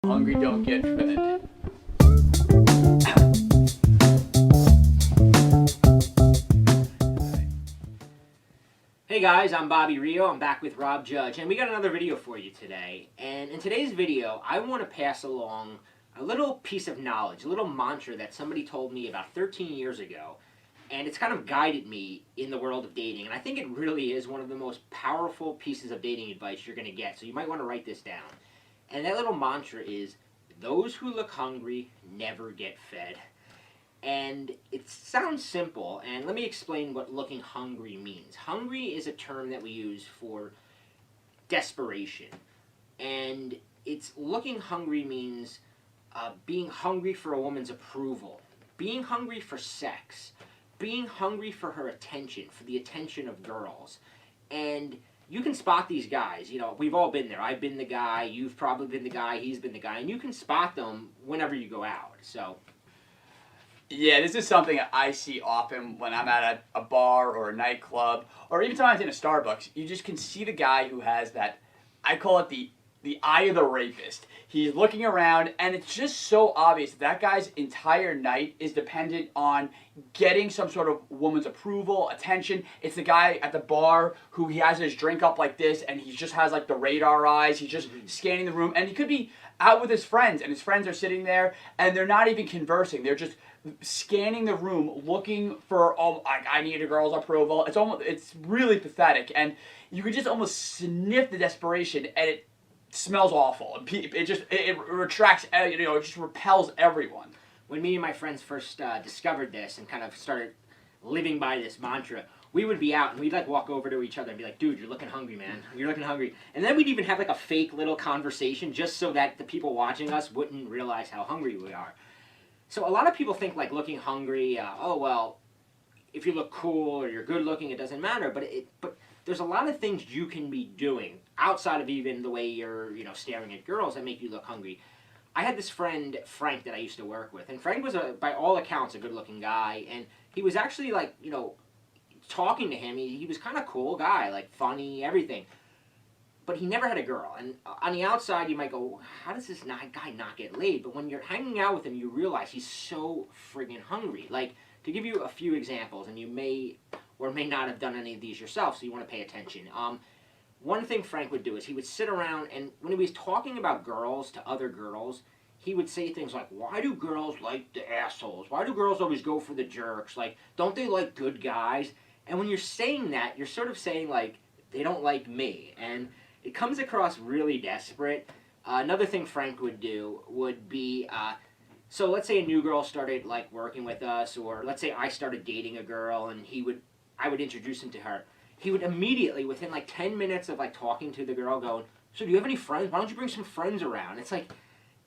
Hungry don't get fed. Hey guys, I'm Bobby Rio. I'm back with Rob Judge, and we got another video for you today. And in today's video, I want to pass along a little piece of knowledge, a little mantra that somebody told me about 13 years ago, and it's kind of guided me in the world of dating. And I think it really is one of the most powerful pieces of dating advice you're going to get, so you might want to write this down. And that little mantra is, those who look hungry never get fed. And it sounds simple, and let me explain what looking hungry means. Hungry is a term that we use for desperation, and it's looking hungry means being hungry for a woman's approval, being hungry for sex, being hungry for her attention, for the attention of girls. And you can spot these guys. You know, we've all been there. I've been the guy, you've probably been the guy, he's been the guy, and you can spot them whenever you go out. So Yeah, this is something I see often when I'm at a bar or a nightclub, or even sometimes in a Starbucks. You just can see the guy who has that, I call it the eye of the rapist. He's looking around, and it's just so obvious that guy's entire night is dependent on getting some sort of woman's approval, attention. It's the guy at the bar who he has his drink up like this, and he just has like the radar eyes. He's just scanning the room, and he could be out with his friends, and his friends are sitting there, and they're not even conversing. They're just scanning the room, looking for, oh, I need a girl's approval. It's really pathetic, and you could just almost sniff the desperation, and it smells awful. It retracts, it just repels everyone. when me and my friends first discovered this and kind of started living by this mantra, we would be out and we'd like walk over to each other and be like, dude, you're looking hungry, man. You're looking hungry. And then we'd even have like a fake little conversation just so that the people watching us wouldn't realize how hungry we are. So a lot of people think like looking hungry, oh, well, if you look cool or you're good looking, it doesn't matter. But there's a lot of things you can be doing outside of even the way you're, staring at girls that make you look hungry. I had this friend, Frank, that I used to work with. And Frank was, by all accounts, a good-looking guy. And he was actually, like, talking to him. He was kind of cool guy, like, funny, everything. But he never had a girl. And on the outside, you might go, how does this guy not get laid? But when you're hanging out with him, you realize he's so friggin' hungry. Like, to give you a few examples, and you may or may not have done any of these yourself, so you want to pay attention. One thing Frank would do is he would sit around, and when he was talking about girls to other girls, he would say things like, why do girls like the assholes? Why do girls always go for the jerks? Like, don't they like good guys? And when you're saying that, you're sort of saying, like, they don't like me. And it comes across really desperate. Another thing Frank would do would be, so let's say a new girl started, like, working with us, or let's say I started dating a girl, and I would introduce him to her. He would immediately, within like 10 minutes of like talking to the girl, going, so do you have any friends? Why don't you bring some friends around? It's like,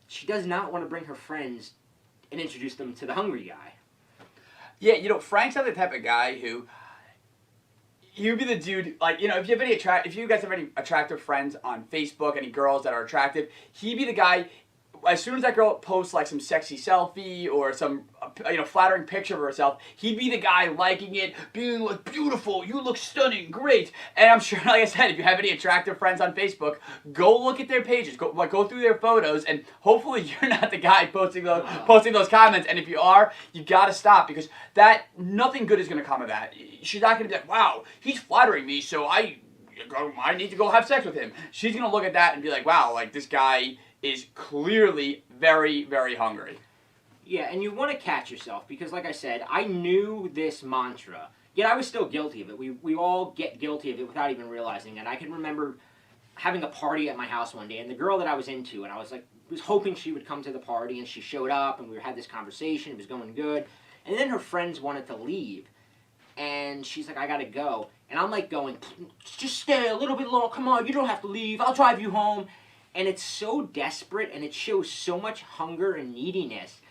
she does not want to bring her friends and introduce them to the hungry guy. Yeah, Frank's not the type of guy who, he would be the dude, like, if you guys have any attractive friends on Facebook, any girls that are attractive, he'd be the guy, as soon as that girl posts like some sexy selfie or some flattering picture of herself, he'd be the guy liking it, being like, beautiful, you look stunning, great. And I'm sure, like I said, if you have any attractive friends on Facebook, go look at their pages, go through their photos, and hopefully you're not the guy posting those comments. And if you are, you gotta stop, because nothing good is gonna come of that. She's not gonna be like, wow, he's flattering me, so I need to go have sex with him. She's gonna look at that and be like, wow, like, this guy is clearly very, very hungry. Yeah, and you want to catch yourself, because like I said, I knew this mantra, yet I was still guilty of it. We all get guilty of it without even realizing it. I can remember having a party at my house one day, and the girl that I was into, and I was hoping she would come to the party, and she showed up, and we had this conversation, it was going good, and then her friends wanted to leave, and she's like, I gotta go, and I'm like going, just stay a little bit longer, come on, you don't have to leave, I'll drive you home. And it's so desperate, and it shows so much hunger and neediness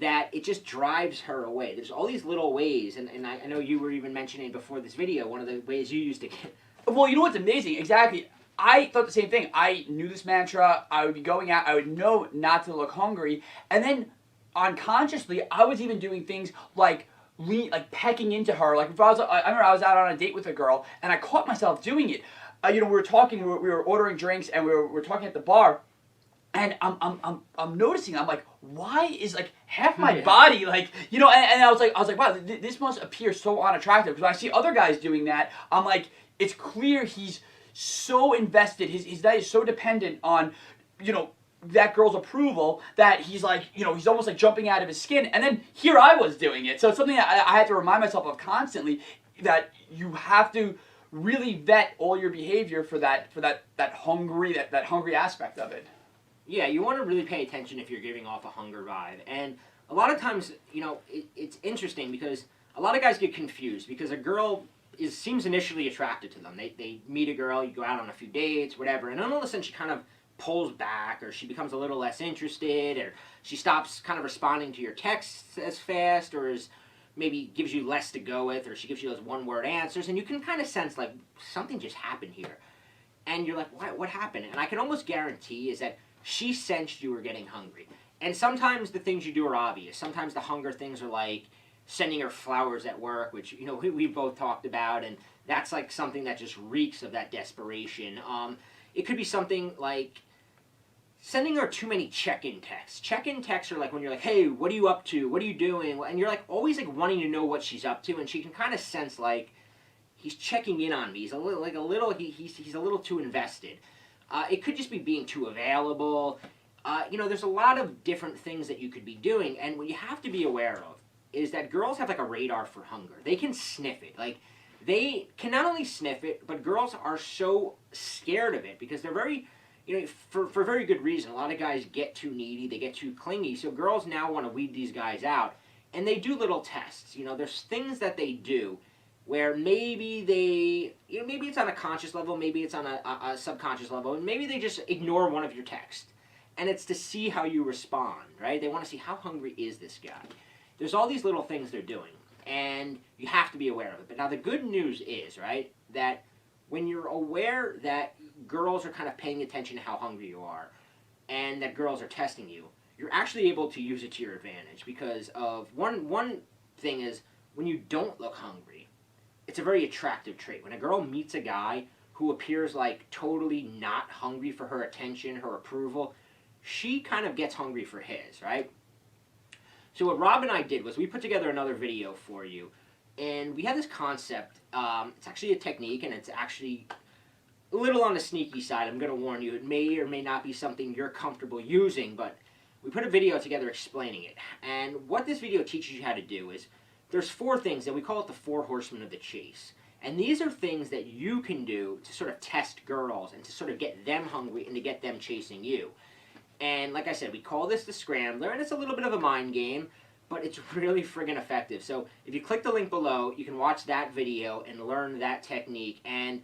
that it just drives her away. There's all these little ways, and I know you were even mentioning before this video, one of the ways you used to get... Well, you know what's amazing? Exactly. I thought the same thing. I knew this mantra. I would be going out. I would know not to look hungry. And then, unconsciously, I was even doing things like pecking into her. Like, I remember I was out on a date with a girl, and I caught myself doing it. We were talking, we were ordering drinks, and we were talking at the bar, And I'm noticing, I'm like, why is like half my body like, you know, and I was like, wow, this must appear so unattractive, because when I see other guys doing that, I'm like, it's clear he's so invested, his diet is so dependent on, you know, that girl's approval, that he's like, you know, he's almost like jumping out of his skin. And then here I was doing it. So it's something that I had to remind myself of constantly, that you have to really vet all your behavior for that hungry aspect of it. Yeah, you want to really pay attention if you're giving off a hunger vibe. And a lot of times, you know, it's interesting because a lot of guys get confused because a girl seems initially attracted to them. They meet a girl, you go out on a few dates, whatever, and then all of a sudden she kind of pulls back, or she becomes a little less interested, or she stops kind of responding to your texts as fast, or maybe gives you less to go with, or she gives you those one-word answers, and you can kind of sense, like, something just happened here. And you're like, what happened? And I can almost guarantee is that she sensed you were getting hungry. And sometimes the things you do are obvious. Sometimes the hunger things are like sending her flowers at work, which, you know, we both talked about, and that's like something that just reeks of that desperation. It could be something like sending her too many check-in texts. Check-in texts are like when you're like, hey, what are you up to? What are you doing? And you're like always like wanting to know what she's up to, and she can kind of sense like he's checking in on me. He's a little he's a little too invested. It could just be being too available. You know, there's a lot of different things that you could be doing, and what you have to be aware of is that girls have like a radar for hunger. They can sniff it. Like, they can not only sniff it, but girls are so scared of it because they're very, you know, for very good reason. A lot of guys get too needy, they get too clingy, so girls now want to weed these guys out, and they do little tests. You know, there's things that they do where maybe they, you know, maybe it's on a conscious level, maybe it's on a subconscious level, and maybe they just ignore one of your texts. And it's to see how you respond, right? They want to see how hungry is this guy. There's all these little things they're doing, and you have to be aware of it. But now the good news is, right, that when you're aware that girls are kind of paying attention to how hungry you are, and that girls are testing you, you're actually able to use it to your advantage, because of one thing is, when you don't look hungry, it's a very attractive trait. When a girl meets a guy who appears like totally not hungry for her attention, her approval, she kind of gets hungry for his, right? So what Rob and I did was we put together another video for you, and we had this concept. It's actually a technique, and it's actually a little on the sneaky side. I'm going to warn you, it may or may not be something you're comfortable using, but we put a video together explaining it. And what this video teaches you how to do is, there's 4 things, and we call it the 4 horsemen of the chase. And these are things that you can do to sort of test girls and to sort of get them hungry and to get them chasing you. And like I said, we call this the Scrambler, and it's a little bit of a mind game, but it's really friggin' effective. So if you click the link below, you can watch that video and learn that technique. And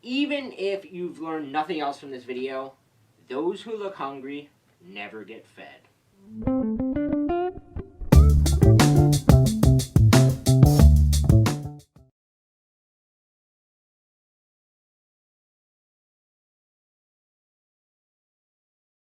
even if you've learned nothing else from this video, those who look hungry never get fed.